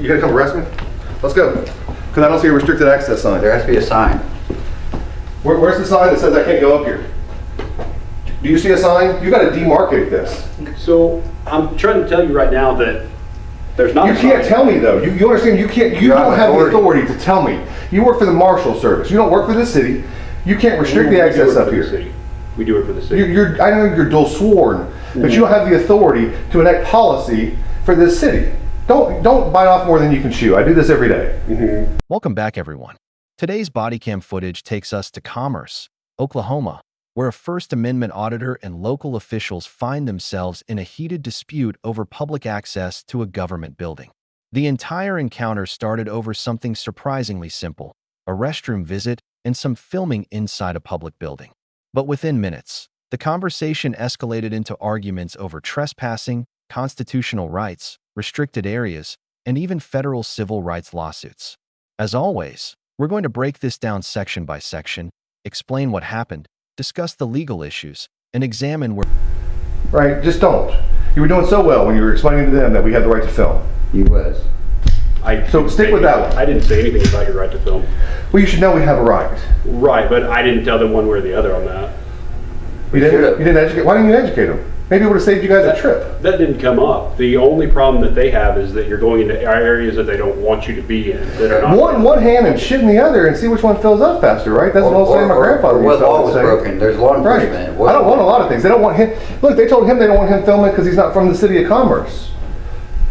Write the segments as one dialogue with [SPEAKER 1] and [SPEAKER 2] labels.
[SPEAKER 1] You gonna come arrest me? Let's go. Because I don't see a restricted access sign.
[SPEAKER 2] There has to be a sign.
[SPEAKER 1] Where's the sign that says I can't go up here? Do you see a sign? You got to demarcate this.
[SPEAKER 3] So I'm trying to tell you right now that there's not.
[SPEAKER 1] You can't tell me though. You understand? You can't. You don't have the authority to tell me. You work for the Marshal Service. You don't work for the city. You can't restrict the access up here.
[SPEAKER 3] We do it for the city.
[SPEAKER 1] I know you're dual sworn, but you don't have the authority to enact policy for this city. Don't bite off more than you can chew. I do this every day.
[SPEAKER 4] Welcome back, everyone. Today's body cam footage takes us to Commerce, Oklahoma, where a First Amendment auditor and local officials find themselves in a heated dispute over public access to a government building. The entire encounter started over something surprisingly simple, a restroom visit and some filming inside a public building. But within minutes, the conversation escalated into arguments over trespassing, constitutional rights, restricted areas, and even federal civil rights lawsuits. As always, we're going to break this down section by section, explain what happened, discuss the legal issues, and examine where...
[SPEAKER 1] Right, just don't. You were doing so well when you were explaining to them that we had the right to film.
[SPEAKER 2] You was.
[SPEAKER 1] So stick with that one.
[SPEAKER 3] I didn't say anything about your right to film.
[SPEAKER 1] Well, you should know we have a right.
[SPEAKER 3] Right, but I didn't tell them one way or the other on that.
[SPEAKER 1] You didn't educate. Why didn't you educate them? Maybe it would have saved you guys a trip.
[SPEAKER 3] That didn't come up. The only problem that they have is that you're going into areas that they don't want you to be in. That are not
[SPEAKER 1] one hand and shit in the other and see which one fills up faster, right? That's what I was saying my grandfather used to
[SPEAKER 2] law was
[SPEAKER 1] say.
[SPEAKER 2] broken. There's law enforcement.
[SPEAKER 1] Right. I don't want a lot of things. They don't want him. Look, they told him they don't want him filming because he's not from the city of Commerce.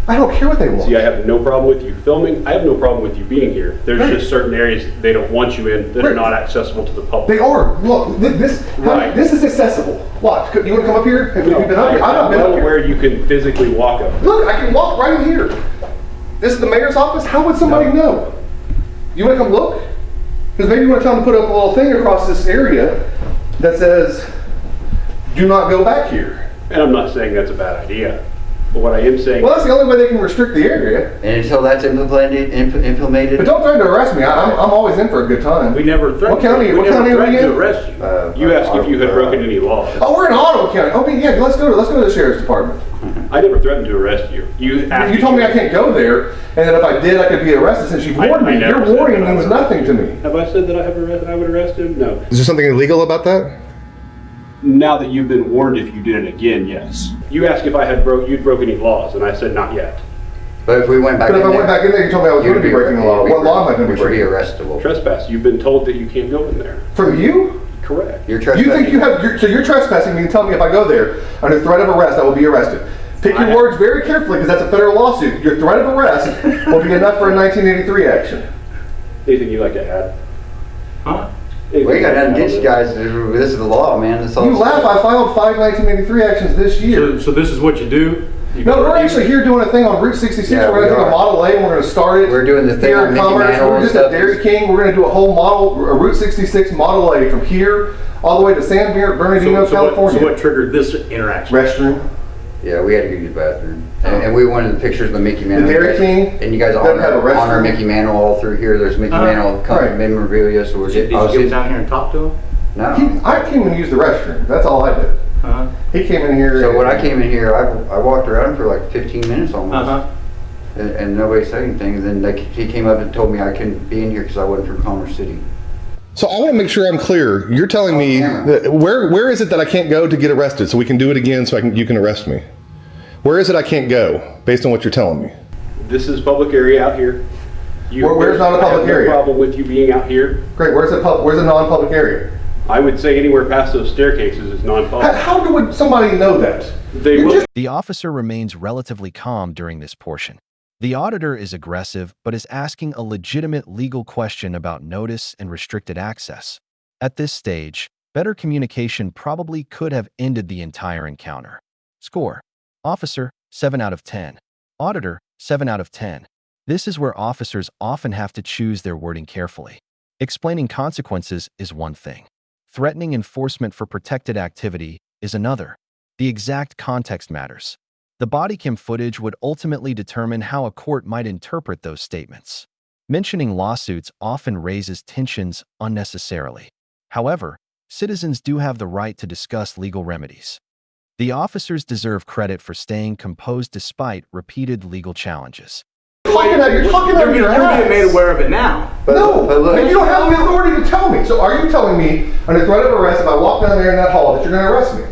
[SPEAKER 1] I don't care what they want.
[SPEAKER 3] See, I have no problem with you filming. I have no problem with you being here. There's just certain areas they don't want you in that are not accessible to the public.
[SPEAKER 1] They are. Look, this is accessible. Watch. You want to come up here? Have you been up here? I've not been up here.
[SPEAKER 3] Where you can physically walk up.
[SPEAKER 1] Look, I can walk right in here. This is the mayor's office. How would somebody know? You want to come look? Because maybe you want to tell them to put up a little thing across this area that says, "Do not go back here."
[SPEAKER 3] And I'm not saying that's a bad idea. But what I am saying...
[SPEAKER 1] Well, that's the only way they can restrict the area.
[SPEAKER 2] And until that's implemented...
[SPEAKER 1] But don't threaten to arrest me. I'm always in for a good time.
[SPEAKER 3] We never threatened,
[SPEAKER 1] what county are we in?
[SPEAKER 3] To arrest you. You asked if you had broken any laws.
[SPEAKER 1] Oh, we're in Ottawa County. Oh, yeah, let's go to the sheriff's department.
[SPEAKER 3] I never threatened to arrest you. You
[SPEAKER 1] told me I can't go there, and that if I did, I could be arrested since you warned me. Your warning means nothing to me.
[SPEAKER 3] Have I said that I would arrest him? No.
[SPEAKER 1] Is there something illegal about that?
[SPEAKER 3] Now that you've been warned, if you did it again, yes. You asked if you'd broken any laws, and I said not yet.
[SPEAKER 2] But if we went back in there...
[SPEAKER 1] But if I went back in there, you told me I was going to be breaking the law. What law am I going to be breaking?
[SPEAKER 2] Arrestable.
[SPEAKER 3] Trespass. You've been told that you can't go in there.
[SPEAKER 1] From you?
[SPEAKER 3] Correct.
[SPEAKER 2] You're trespassing.
[SPEAKER 1] You think you have... So you're trespassing me and tell me if I go there, under threat of arrest, I will be arrested. Pick your words very carefully, because that's a federal lawsuit. Your threat of arrest will be enough for a 1983 action.
[SPEAKER 3] Anything you'd like to add?
[SPEAKER 2] Huh? We ain't got nothing against you guys. This is the law, man.
[SPEAKER 1] You laugh. I filed 5 1983 actions this year.
[SPEAKER 3] So this is what you do?
[SPEAKER 1] No, we're actually here doing a thing on Route 66.
[SPEAKER 2] Yeah,
[SPEAKER 1] we're going to take a Model A and we're going to start it.
[SPEAKER 2] We're doing the thing
[SPEAKER 1] here
[SPEAKER 2] on
[SPEAKER 1] in
[SPEAKER 2] Mickey
[SPEAKER 1] Commerce.
[SPEAKER 2] Mantle
[SPEAKER 1] We're just at Dairy King. We're going to do a whole a Route 66 Model A from here all the way to San Bernardino, California.
[SPEAKER 3] So what triggered this interaction?
[SPEAKER 1] Restroom.
[SPEAKER 2] Yeah, we had to go use the bathroom. And we wanted the pictures of the Mickey Mantle.
[SPEAKER 1] The Dairy King.
[SPEAKER 2] And you guys honor Mickey Mantle all through here. There's Mickey Mantle memorabilia. So
[SPEAKER 5] Did you get down here and talk to him?
[SPEAKER 2] No.
[SPEAKER 1] I came and used the restroom. That's all I did. He came in here.
[SPEAKER 2] So when I came in here, I walked around for like 15 minutes almost. And nobody said anything. And then he came up and told me I couldn't be in here because I wasn't from Commerce City.
[SPEAKER 1] So I want to make sure I'm clear. You're telling me that where is it that I can't go to get arrested so we can do it again so you can arrest me? Where is it I can't go based on what you're telling me?
[SPEAKER 3] This is public area out here.
[SPEAKER 1] Where's not a public area?
[SPEAKER 3] No problem with you being out here.
[SPEAKER 1] Great. Where's a non-public area?
[SPEAKER 3] I would say anywhere past those staircases is non-public.
[SPEAKER 1] How would somebody know that?
[SPEAKER 4] The officer remains relatively calm during this portion. The auditor is aggressive, but is asking a legitimate legal question about notice and restricted access. At this stage, better communication probably could have ended the entire encounter. Score: Officer, 7 out of 10. Auditor, 7 out of 10. This is where officers often have to choose their wording carefully. Explaining consequences is one thing. Threatening enforcement for protected activity is another. The exact context matters. The body cam footage would ultimately determine how a court might interpret those statements. Mentioning lawsuits often raises tensions unnecessarily. However, citizens do have the right to discuss legal remedies. The officers deserve credit for staying composed despite repeated legal challenges.
[SPEAKER 1] You're talking out of your
[SPEAKER 5] You're being made
[SPEAKER 1] ass.
[SPEAKER 5] aware of it now.
[SPEAKER 1] No,
[SPEAKER 2] but look,
[SPEAKER 1] and you don't have the authority to tell me. So are you telling me, under threat of arrest, if I walk down there in that hall, that you're going to arrest me?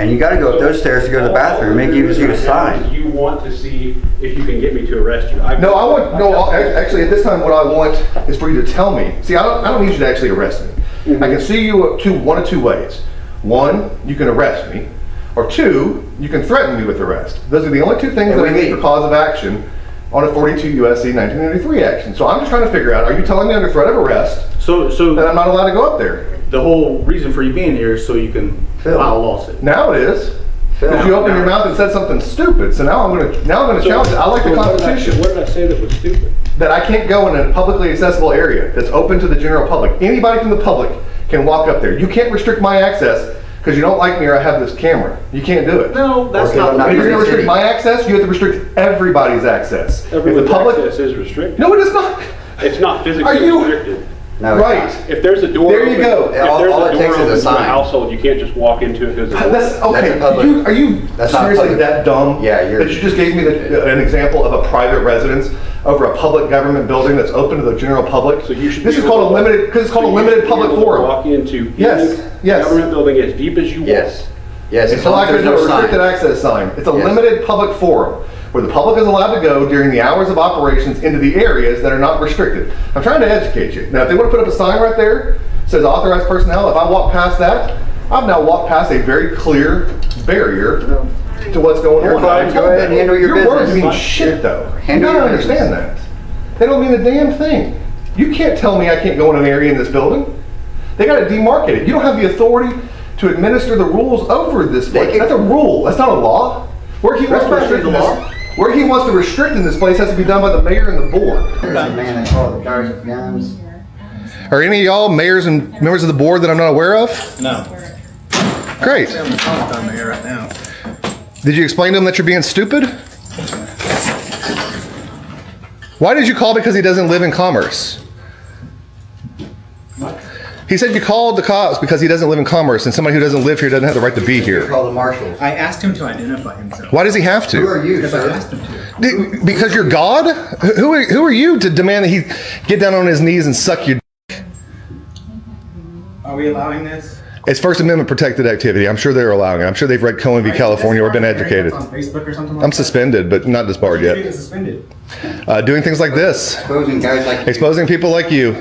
[SPEAKER 2] and you got to go up those stairs to go to the bathroom. Make you see a sign.
[SPEAKER 3] You want to see if you can get me to arrest you.
[SPEAKER 1] Actually, at this time, what I want is for you to tell me. See, I don't need you to actually arrest me.
[SPEAKER 3] Mm-hmm.
[SPEAKER 1] I can see you one of two ways. One, you can arrest me, or two, you can threaten me with arrest. Those are the only two things that I need for cause of action on a 42 U.S.C. 1983 action. So I'm just trying to figure out, are you telling me under threat of arrest
[SPEAKER 5] So
[SPEAKER 1] that I'm not allowed to go up there?
[SPEAKER 5] the whole reason for you being here is so you can file a lawsuit.
[SPEAKER 1] Now it is. Because you opened your mouth and said something stupid. So now I'm going to challenge it. I like the Constitution.
[SPEAKER 3] What did I say that was stupid?
[SPEAKER 1] That I can't go in a publicly accessible area that's open to the general public. Anybody from the public can walk up there. You can't restrict my access because you don't like me or I have this camera. You can't do it.
[SPEAKER 5] No, that's
[SPEAKER 2] Okay,
[SPEAKER 5] not
[SPEAKER 2] I'm
[SPEAKER 5] the
[SPEAKER 1] If you're going to
[SPEAKER 5] reason.
[SPEAKER 1] restrict my access, you have to restrict everybody's access.
[SPEAKER 3] Everyone's access is restricted.
[SPEAKER 1] No, it is not.
[SPEAKER 3] It's not physically
[SPEAKER 1] Are you-
[SPEAKER 3] restricted.
[SPEAKER 2] No, it's
[SPEAKER 1] Right.
[SPEAKER 2] not.
[SPEAKER 3] If there's a door
[SPEAKER 1] There you
[SPEAKER 3] open,
[SPEAKER 1] go.
[SPEAKER 3] if there's
[SPEAKER 2] All
[SPEAKER 3] a
[SPEAKER 2] it
[SPEAKER 3] door
[SPEAKER 2] takes is a
[SPEAKER 3] open to a
[SPEAKER 2] sign.
[SPEAKER 3] household, you can't just walk into it because
[SPEAKER 1] That's okay.
[SPEAKER 2] That's a public-
[SPEAKER 1] Are you
[SPEAKER 2] that's not
[SPEAKER 1] seriously
[SPEAKER 2] public.
[SPEAKER 1] that dumb?
[SPEAKER 2] Yeah, you're-
[SPEAKER 1] that you just gave me an example of a private residence over a public government building that's open to the general public.
[SPEAKER 3] So you should.
[SPEAKER 1] This
[SPEAKER 3] be
[SPEAKER 1] is
[SPEAKER 3] able
[SPEAKER 1] called a
[SPEAKER 3] to-
[SPEAKER 1] limited because it's called a
[SPEAKER 3] so you
[SPEAKER 1] limited
[SPEAKER 3] should be
[SPEAKER 1] public
[SPEAKER 3] able to
[SPEAKER 1] forum.
[SPEAKER 3] Walk into
[SPEAKER 1] Yes,
[SPEAKER 3] any
[SPEAKER 1] yes.
[SPEAKER 3] government building as deep as you want.
[SPEAKER 2] Yes. Yes.
[SPEAKER 1] It's not like there's no restricted access sign. It's a
[SPEAKER 2] Yes.
[SPEAKER 1] limited public forum where the public is allowed to go during the hours of operations into the areas that are not restricted. I'm trying to educate you. Now, if they want to put up a sign right there, says authorized personnel, if I walk past that, I've now walked past a very clear barrier to what's going
[SPEAKER 2] You're
[SPEAKER 1] on.
[SPEAKER 2] fine.
[SPEAKER 1] I told
[SPEAKER 2] Go ahead
[SPEAKER 1] them.
[SPEAKER 2] and handle your
[SPEAKER 1] words
[SPEAKER 2] business.
[SPEAKER 1] mean shit, though.
[SPEAKER 2] Handle
[SPEAKER 1] You gotta
[SPEAKER 2] your business.
[SPEAKER 1] understand that. They don't mean a damn thing. You can't tell me I can't go in an area in this building. They got to demarcate it. You don't have the authority to administer the rules over this place.
[SPEAKER 2] can-
[SPEAKER 1] That's a rule. That's not a law. Where he wants to
[SPEAKER 5] That's
[SPEAKER 1] restrict
[SPEAKER 5] the
[SPEAKER 1] this,
[SPEAKER 5] law.
[SPEAKER 1] where he wants to restrict in this place has to be done by the mayor and the board.
[SPEAKER 2] There's a man that called the guys with guns.
[SPEAKER 1] Are any of y'all mayors and members of the board that I'm not aware of?
[SPEAKER 6] No.
[SPEAKER 1] Great.
[SPEAKER 6] I'm talking to the mayor right now.
[SPEAKER 1] Did you explain to him that you're being stupid? Why did you call because he doesn't live in Commerce? He said you called the cops because he doesn't live in Commerce, and somebody who doesn't live here doesn't have the right to be here.
[SPEAKER 2] Call the marshals.
[SPEAKER 6] I asked him to identify himself.
[SPEAKER 1] Why does he have
[SPEAKER 2] Who are
[SPEAKER 1] to?
[SPEAKER 2] you,
[SPEAKER 6] Because I
[SPEAKER 2] sir?
[SPEAKER 6] asked him to.
[SPEAKER 1] Because you're God? Who are you to demand that he get down on his knees and suck your?
[SPEAKER 6] Are we allowing this?
[SPEAKER 1] It's First Amendment protected activity. I'm sure they're allowing it. I'm sure they've read Cohen v. California or been educated.
[SPEAKER 6] On Facebook or something like
[SPEAKER 1] I'm
[SPEAKER 6] that?
[SPEAKER 1] suspended, but not disbarred
[SPEAKER 6] You're
[SPEAKER 1] yet.
[SPEAKER 6] getting suspended.
[SPEAKER 1] Doing things like this,
[SPEAKER 2] Exposing guys like you.
[SPEAKER 1] exposing people like you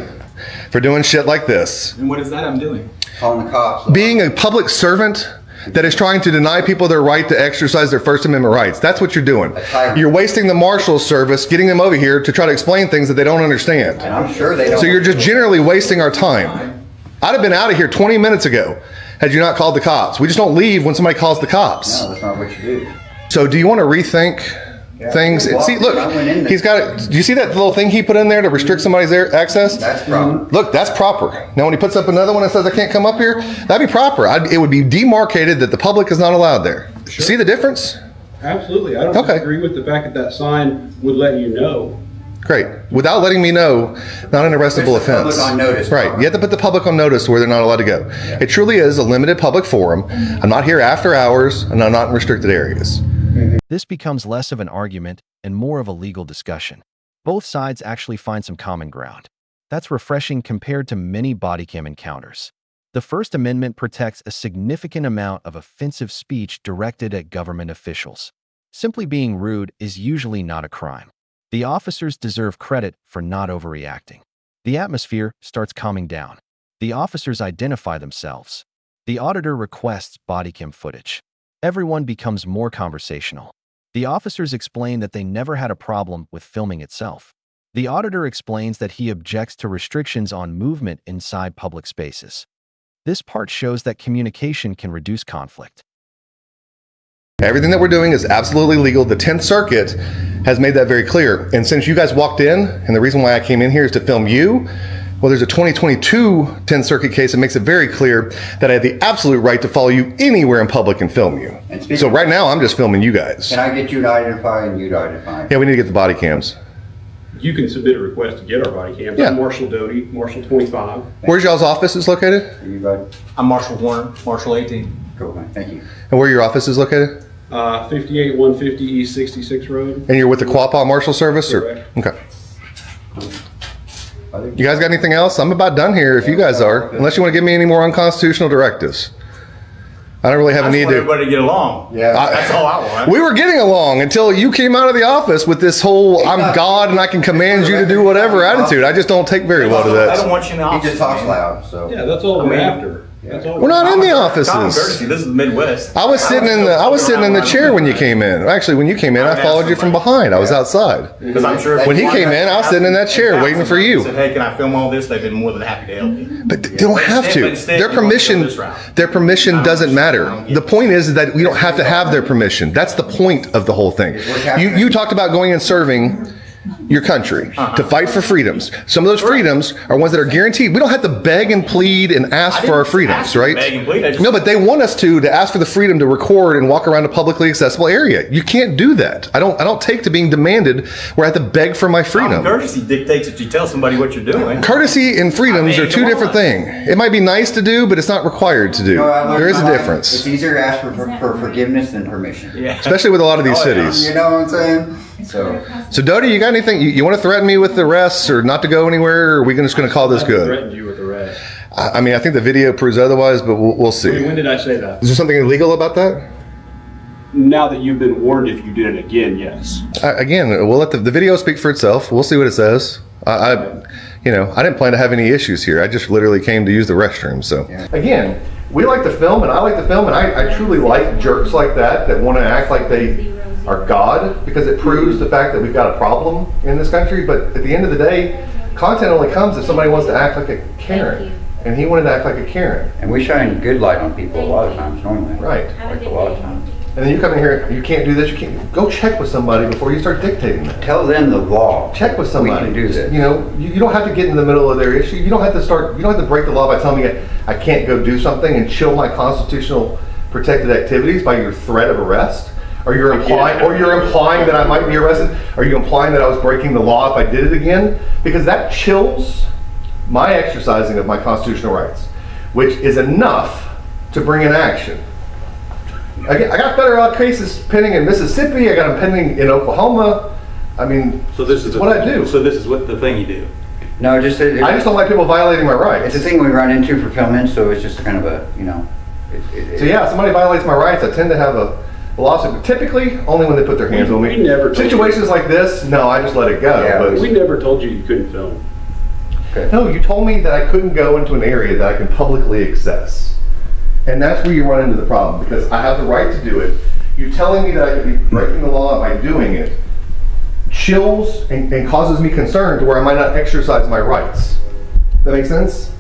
[SPEAKER 1] for doing shit like this.
[SPEAKER 6] And what is that I'm doing?
[SPEAKER 2] Calling the cops.
[SPEAKER 1] Being a public servant that is trying to deny people their right to exercise their First Amendment rights. That's what you're doing. You're wasting the Marshals Service, getting them over here to try to explain things that they don't understand.
[SPEAKER 2] And I'm sure they don't.
[SPEAKER 1] So you're just generally wasting our time. I'd have been out of here 20 minutes ago had you not called the cops. We just don't leave when somebody calls the cops.
[SPEAKER 2] No, that's not what you do.
[SPEAKER 1] So do you want to rethink things?
[SPEAKER 2] I
[SPEAKER 1] See, look,
[SPEAKER 2] I went in there.
[SPEAKER 1] he's got it. Do you see that little thing he put in there to restrict somebody's access?
[SPEAKER 2] That's proper.
[SPEAKER 1] Look, that's proper. Now, when he puts up another one that says I can't come up here, that'd be proper. It would be demarcated that the public is not allowed there. See the difference?
[SPEAKER 3] Absolutely. I don't
[SPEAKER 1] Okay.
[SPEAKER 3] agree with the fact that that sign would let you know.
[SPEAKER 1] Great. Without letting me know, not an arrestable
[SPEAKER 2] Puts the public
[SPEAKER 1] offense.
[SPEAKER 2] on notice.
[SPEAKER 1] Right. You have to put the public on notice where they're not allowed to go. It truly is a limited public forum. I'm not here after hours, and I'm not in restricted areas.
[SPEAKER 4] This becomes less of an argument and more of a legal discussion. Both sides actually find some common ground. That's refreshing compared to many BODYCAM encounters. The First Amendment protects a significant amount of offensive speech directed at government officials. Simply being rude is usually not a crime. The officers deserve credit for not overreacting. The atmosphere starts calming down. The officers identify themselves. The auditor requests BODYCAM footage. Everyone becomes more conversational. The officers explain that they never had a problem with filming itself. The auditor explains that he objects to restrictions on movement inside public spaces. This part shows that communication can reduce conflict.
[SPEAKER 1] Everything that we're doing is absolutely legal. The 10th Circuit has made that very clear. And since you guys walked in, and the reason why I came in here is to film you, well, there's a 2022 10th Circuit case that makes it very clear that I have the absolute right to follow you anywhere in public and film you.
[SPEAKER 2] And speaking
[SPEAKER 1] So
[SPEAKER 2] of-
[SPEAKER 1] right now, I'm just filming you guys.
[SPEAKER 2] Can I get you to identify and you to identify?
[SPEAKER 1] Yeah, we need to get the body cams.
[SPEAKER 3] You can submit a request to get our body cams.
[SPEAKER 1] Yeah.
[SPEAKER 3] I'm Marshall Doty, Marshall 25.
[SPEAKER 1] Where's y'all's offices located?
[SPEAKER 2] Are you bud?
[SPEAKER 6] I'm Marshall Warner, Marshall 18.
[SPEAKER 2] Cool, man. Thank you.
[SPEAKER 1] And where are your offices located?
[SPEAKER 3] 58 150 East 66 Road.
[SPEAKER 1] And you're with the Quapaw Marshal Service? Or?
[SPEAKER 3] Correct.
[SPEAKER 1] Okay. You guys got anything else? I'm about done here if you guys are. Unless you want to give me any more unconstitutional directives. I don't really have a
[SPEAKER 5] I just
[SPEAKER 1] need
[SPEAKER 5] want
[SPEAKER 1] to.
[SPEAKER 5] everybody to get along.
[SPEAKER 2] Yeah.
[SPEAKER 5] That's all I want.
[SPEAKER 1] We were getting along until you came out of the office with this whole "I'm God and I can command you to do whatever" attitude. I just don't take very well to
[SPEAKER 5] I don't
[SPEAKER 1] that.
[SPEAKER 5] want you in the
[SPEAKER 2] He
[SPEAKER 5] office.
[SPEAKER 2] just talks
[SPEAKER 5] man.
[SPEAKER 2] loud, so.
[SPEAKER 3] Yeah, that's all
[SPEAKER 5] I
[SPEAKER 3] we're
[SPEAKER 5] mean,
[SPEAKER 3] after. That's all
[SPEAKER 1] We're not in the
[SPEAKER 5] Common
[SPEAKER 1] offices.
[SPEAKER 5] courtesy. This is the Midwest.
[SPEAKER 1] I was sitting in the chair when you came in. Actually, when you came in, I followed you from behind. I was outside.
[SPEAKER 5] Because I'm sure if
[SPEAKER 1] When he
[SPEAKER 5] you
[SPEAKER 1] came in, I was sitting in that chair waiting for you.
[SPEAKER 5] Said, hey, can I film all this? They've been more than happy to help you.
[SPEAKER 1] But they don't have to.
[SPEAKER 5] Instead,
[SPEAKER 1] Their
[SPEAKER 5] you want to go
[SPEAKER 1] permission,
[SPEAKER 5] this route.
[SPEAKER 1] their permission doesn't matter.
[SPEAKER 5] I don't get
[SPEAKER 1] The
[SPEAKER 5] it.
[SPEAKER 1] point is that we don't have to have their permission. That's the point of the whole thing. You talked about going and serving your country to fight for freedoms. Some of those freedoms are ones that are guaranteed. We don't have to beg and plead and ask for our freedoms, right?
[SPEAKER 5] Beg and plead. I just-
[SPEAKER 1] No, but they want us to ask for the freedom to record and walk around a publicly accessible area. You can't do that. I don't take to being demanded where I have to beg for my
[SPEAKER 5] Common
[SPEAKER 1] freedom.
[SPEAKER 5] courtesy dictates that you tell somebody what you're doing.
[SPEAKER 1] Courtesy and freedoms
[SPEAKER 5] I mean,
[SPEAKER 1] are two
[SPEAKER 5] come
[SPEAKER 1] different
[SPEAKER 5] on.
[SPEAKER 1] things. It might be nice to do, but it's not required to do.
[SPEAKER 2] No, I learned
[SPEAKER 1] There is a
[SPEAKER 2] my life.
[SPEAKER 1] difference,
[SPEAKER 2] It's easier to ask for forgiveness than permission.
[SPEAKER 5] Yeah.
[SPEAKER 1] especially with a lot of these
[SPEAKER 5] Oh, yeah.
[SPEAKER 1] cities.
[SPEAKER 2] You know what I'm saying? So,
[SPEAKER 1] So, Dodie, you got anything? You want to threaten me with arrests or not to go anywhere? Or are we just going to call this
[SPEAKER 3] I
[SPEAKER 1] good?
[SPEAKER 3] threatened you with arrest.
[SPEAKER 1] I mean, I think the video proves otherwise, but we'll see.
[SPEAKER 3] When did I say that?
[SPEAKER 1] Is there something illegal about that?
[SPEAKER 3] Now that you've been warned, if you did it again, yes.
[SPEAKER 1] Again, we'll let the video speak for itself. We'll see what it says. I didn't plan to have any issues here. I just literally came to use the restroom. So again, we like to film, and I like to film, and I truly like jerks like that want to act like they are God, because it proves the fact that we've got a problem in this country. But at the end of the day, content only comes if somebody wants to act like a Karen, and he wanted to act like a Karen.
[SPEAKER 2] and we shine good light on people a lot of times normally.
[SPEAKER 1] Right.
[SPEAKER 2] Like a lot of times.
[SPEAKER 1] And then you come in here, you can't do this, you can't. Go check with somebody before you start dictating that.
[SPEAKER 2] Tell them the law.
[SPEAKER 1] Check with somebody.
[SPEAKER 2] We can do this.
[SPEAKER 1] You know, you don't have to get in the middle of their issue. You don't have to break the law by telling me I can't go do something and chill my constitutional protected activities by your threat of arrest. Or you're implying that I might be arrested. Are you implying that I was breaking the law if I did it again? Because that chills my exercising of my constitutional rights, which is enough to bring an action. I got federal cases pending in Mississippi. I got them pending in Oklahoma. I mean,
[SPEAKER 5] So this is
[SPEAKER 1] it's what I do.
[SPEAKER 5] So this is what the thing you do.
[SPEAKER 2] No, just
[SPEAKER 1] I just don't like people violating my rights.
[SPEAKER 2] it's a thing we run into for filming, so it's just kind of a,
[SPEAKER 1] So yeah, if somebody violates my rights, I tend to have a lawsuit. But typically, only when they put their hands on me.
[SPEAKER 3] We never told
[SPEAKER 1] Situations like this, no, I just let it go.
[SPEAKER 2] Yeah,
[SPEAKER 1] but
[SPEAKER 3] We never told you you couldn't film.
[SPEAKER 1] no, you told me that I couldn't go into an area that I can publicly access. And that's where you run into the problem, because I have the right to do it. You telling me that I could be breaking the law by doing it chills and causes me concern to where I might not exercise my rights. That makes sense?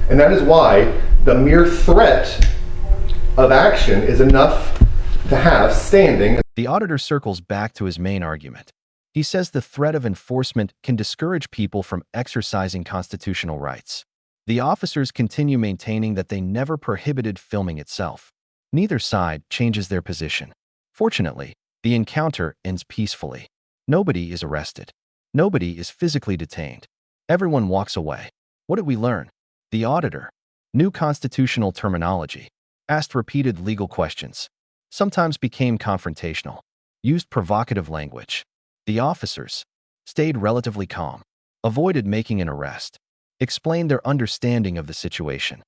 [SPEAKER 1] And that is why the mere threat of action is enough to have standing.
[SPEAKER 4] The auditor circles back to his main argument. He says the threat of enforcement can discourage people from exercising constitutional rights. The officers continue maintaining that they never prohibited filming itself. Neither side changes their position. Fortunately, the encounter ends peacefully. Nobody is arrested. Nobody is physically detained. Everyone walks away. What did we learn? The auditor, new constitutional terminology, asked repeated legal questions, sometimes became confrontational, used provocative language. The officers stayed relatively calm, avoided making an arrest, explained their understanding of the situation,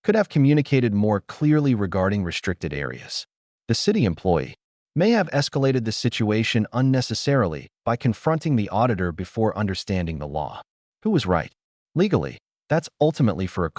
[SPEAKER 4] could have communicated more clearly regarding restricted areas. The city employee may have escalated the situation unnecessarily by confronting the auditor before understanding the law. Who was right? Legally, that's ultimately for a